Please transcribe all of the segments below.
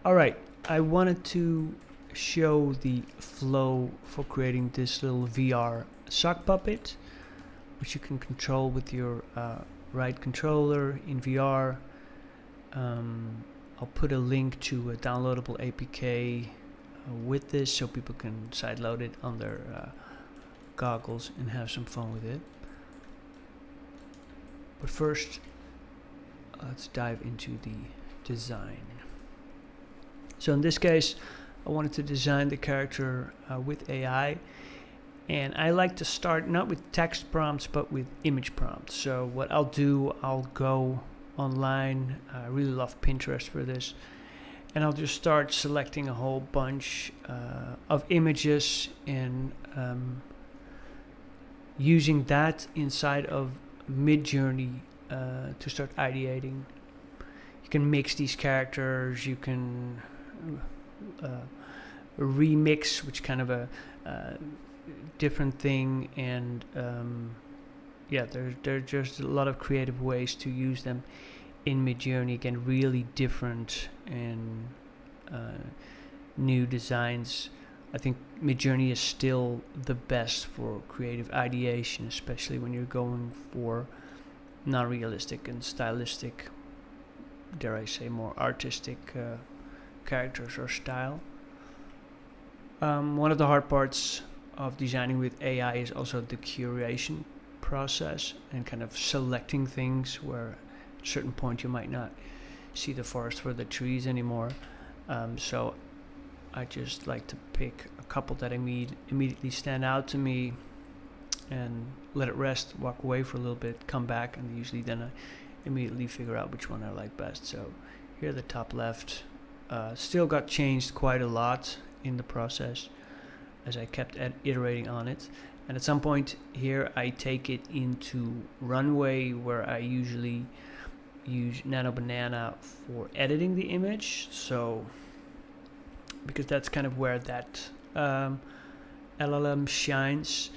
All right, I wanted to show the flow for creating this little VR sock puppet, which you can control with your right controller in VR. I'll put a link to a downloadable APK with this so people can sideload it on their goggles and have some fun with it. But first, let's dive into the design. So in this case, I wanted to design the character with AI, and I like to start not with text prompts but with image prompts. So what I'll do, I'll go online. I really love Pinterest for this, and I'll just start selecting a whole bunch of images and using that inside of Midjourney to start ideating. You can mix these characters, you can remix, which kind of a different thing, and yeah, there's just a lot of creative ways to use them in Midjourney. Again, really different and new designs. I think Midjourney is still the best for creative ideation, especially when you're going for non-realistic and stylistic, dare I say, more artistic characters or style. One of the hard parts of designing with AI is also the curation process and kind of selecting things where at a certain point you might not see the forest for the trees anymore. So I just like to pick a couple that immediately stand out to me and let it rest, walk away for a little bit, come back, and usually then I immediately figure out which one I like best. So here the top left still got changed quite a lot in the process as I kept iterating on it. And at some point here I take it into Runway, where I usually use Nano Banana for editing the image. So because that's kind of where that LLM shines,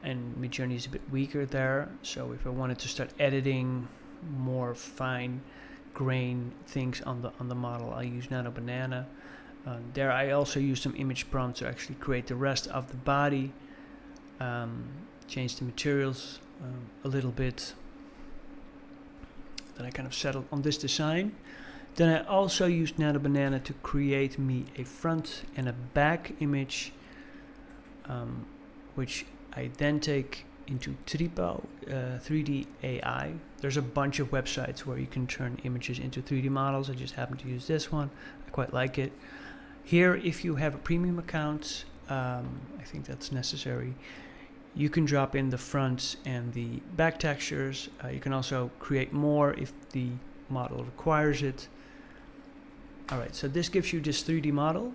and Midjourney is a bit weaker there. So if I wanted to start editing more fine grain things on the model, I use Nano Banana. There I also use some image prompts to actually create the rest of the body, change the materials a little bit. Then I kind of settled on this design. Then I also used Nano Banana to create me a front and a back image, which I then take into Tripo 3D AI. There's a bunch of websites where you can turn images into 3D models. I just happen to use this one. I quite like it. Here, if you have a premium account, I think that's necessary. You can drop in the front and the back textures. You can also create more if the model requires it. Alright, so this gives you this 3D model.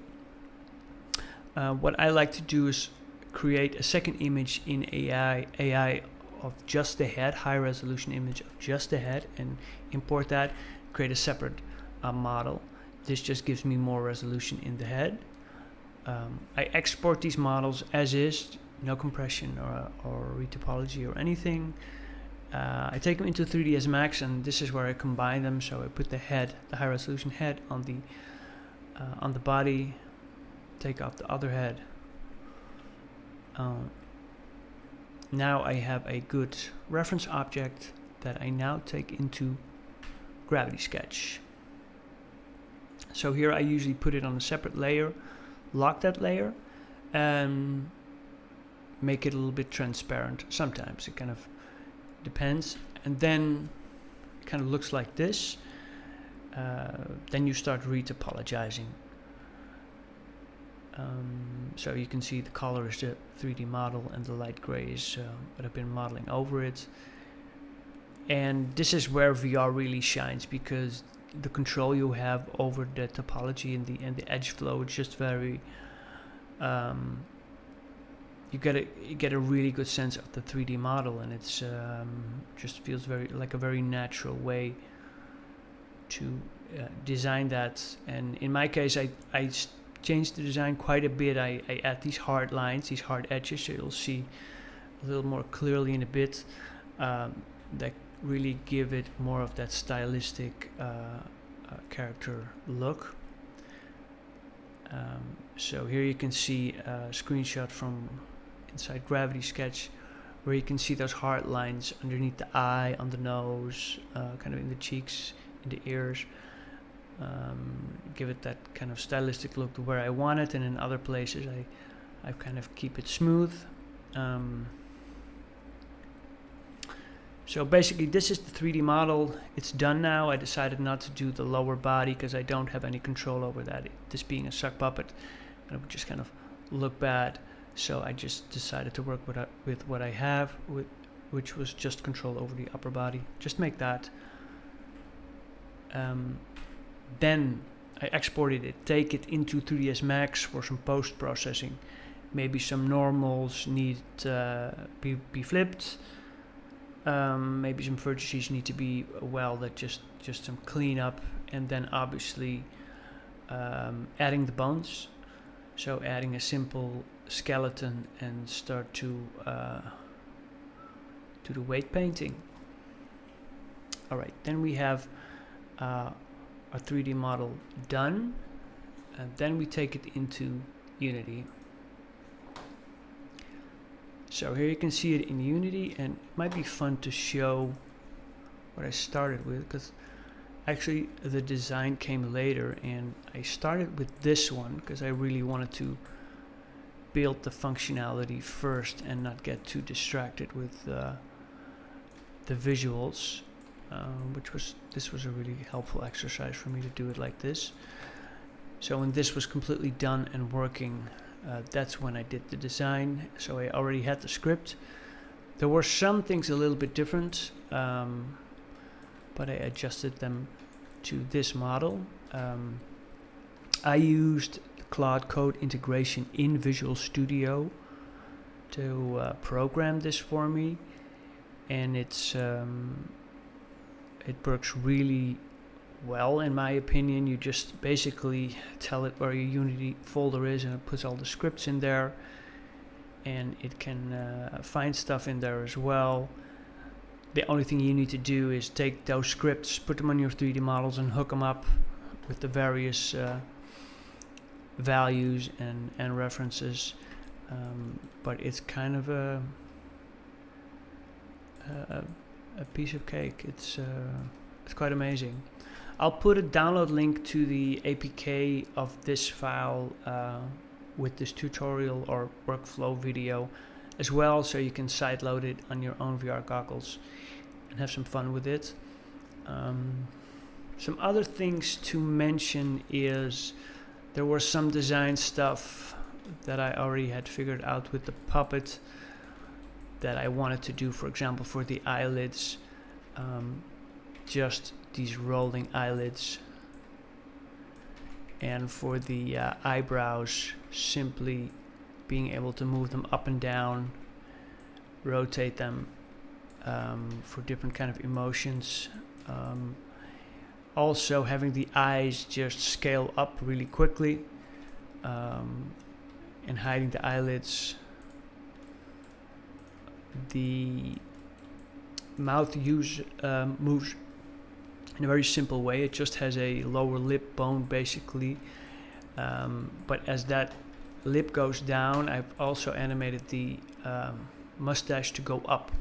What I like to do is create a second image in AI of just the head, high resolution image of just the head, and import that, create a separate model. This just gives me more resolution in the head. I export these models as is, no compression or retopology or anything. I take them into 3ds Max, and this is where I combine them. So I put the head, the high resolution head, on the body, take off the other head. Now I have a good reference object that I now take into Gravity Sketch. So here I usually put it on a separate layer, lock that layer, and make it a little bit transparent. Sometimes it kind of depends, and then it kind of looks like this. Then you start retopologizing. So you can see the color is the 3D model and the light gray is what I've been modeling over it. And this is where VR really shines, because the control you have over the topology and the edge flow, it's just very you get a really good sense of the 3D model, and it's just feels very like a very natural way to design that. And in my case, I changed the design quite a bit. I add these hard lines, these hard edges, so you'll see a little more clearly in a bit, that really give it more of that stylistic character look. So here you can see a screenshot from inside Gravity Sketch, where you can see those hard lines underneath the eye, on the nose, kind of in the cheeks, in the ears. Give it that kind of stylistic look to where I want it, and in other places I kind of keep it smooth. So basically this is the 3D model. It's done now. I decided not to do the lower body because I don't have any control over that. This being a sock puppet, it would just kind of look bad. So I just decided to work with what I have, which was just control over the upper body. Just make that. Then I exported it, take it into 3ds Max for some post-processing. Maybe some normals need to be flipped. Maybe some vertices need to be welded, just some cleanup, and then obviously adding the bones. So adding a simple skeleton and start to the weight painting. All right, then we have our 3D model done, and then we take it into Unity. So here you can see it in Unity, and it might be fun to show what I started with, because actually the design came later, and I started with this one because I really wanted to build the functionality first and not get too distracted with the visuals, this was a really helpful exercise for me to do it like this. So when this was completely done and working, that's when I did the design. So I already had the script. There were some things a little bit different, but I adjusted them to this model. I used Cloud Code integration in Visual Studio to program this for me, and it works really well, in my opinion. You just basically tell it where your Unity folder is, and it puts all the scripts in there, and it can find stuff in there as well. The only thing you need to do is take those scripts, put them on your 3D models, and hook them up with the various values and references. But it's kind of a piece of cake. It's quite amazing. I'll put a download link to the APK of this file with this tutorial or workflow video as well, so you can sideload it on your own VR goggles and have some fun with it. Some other things to mention is there was some design stuff that I already had figured out with the puppet that I wanted to do, for example, for the eyelids, just these rolling eyelids, and for the eyebrows, simply being able to move them up and down, rotate them for different kind of emotions. Also having the eyes just scale up really quickly, and hiding the eyelids. The mouth moves in a very simple way. It just has a lower lip bone basically, but as that lip goes down, I've also animated the mustache to go up,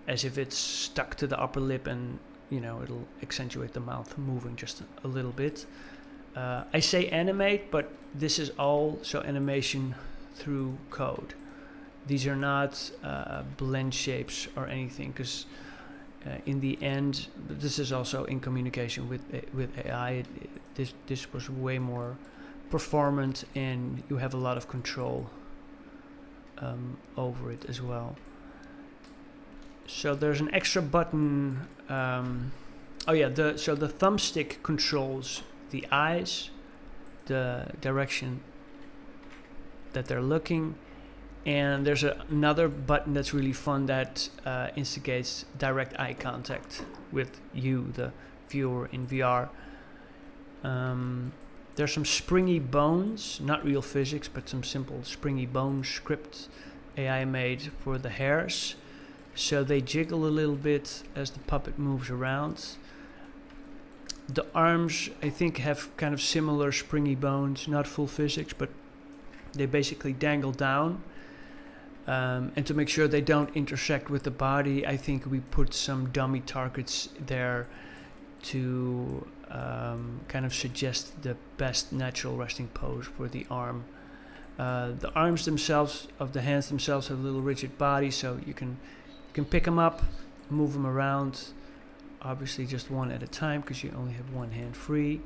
as if it's stuck to the upper lip, and it'll accentuate the mouth moving just a little bit. I say animate, but this is also animation through code. These are not blend shapes or anything, because in the end, this is also in communication with AI. This was way more performant, and you have a lot of control over it as well. So there's an extra button. So the thumbstick controls the eyes, the direction that they're looking. And there's another button that's really fun that instigates direct eye contact with you, the viewer in VR. There's some springy bones, not real physics, but some simple springy bone script AI made for the hairs. So they jiggle a little bit as the puppet moves around. The arms, I think, have kind of similar springy bones, not full physics, but they basically dangle down. And to make sure they don't intersect with the body, I think we put some dummy targets there to kind of suggest the best natural resting pose for the arm. The arms themselves, of the hands themselves, have a little rigid body, so you can pick them up, move them around, obviously just one at a time because you only have one hand free.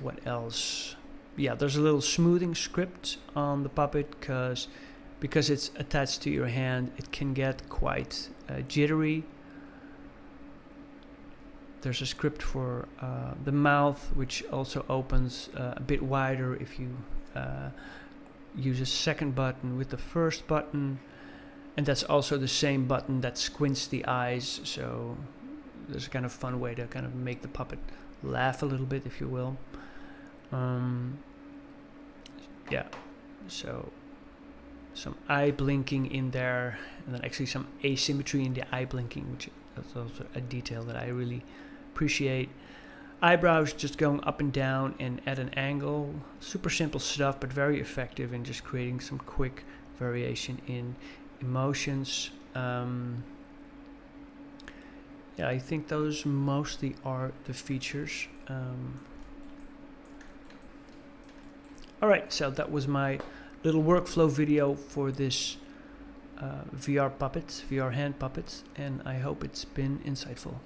What else? Yeah, there's a little smoothing script on the puppet because it's attached to your hand, it can get quite jittery. There's a script for the mouth, which also opens a bit wider if you use a second button with the first button. And that's also the same button that squints the eyes, so there's a kind of fun way to kind of make the puppet laugh a little bit, if you will. Yeah, so some eye blinking in there, and then actually some asymmetry in the eye blinking, which is also a detail that I really appreciate. Eyebrows just going up and down and at an angle. Super simple stuff, but very effective in just creating some quick variation in emotions. Yeah, I think those mostly are the features. Alright, so that was my little workflow video for this VR hand puppets, and I hope it's been insightful.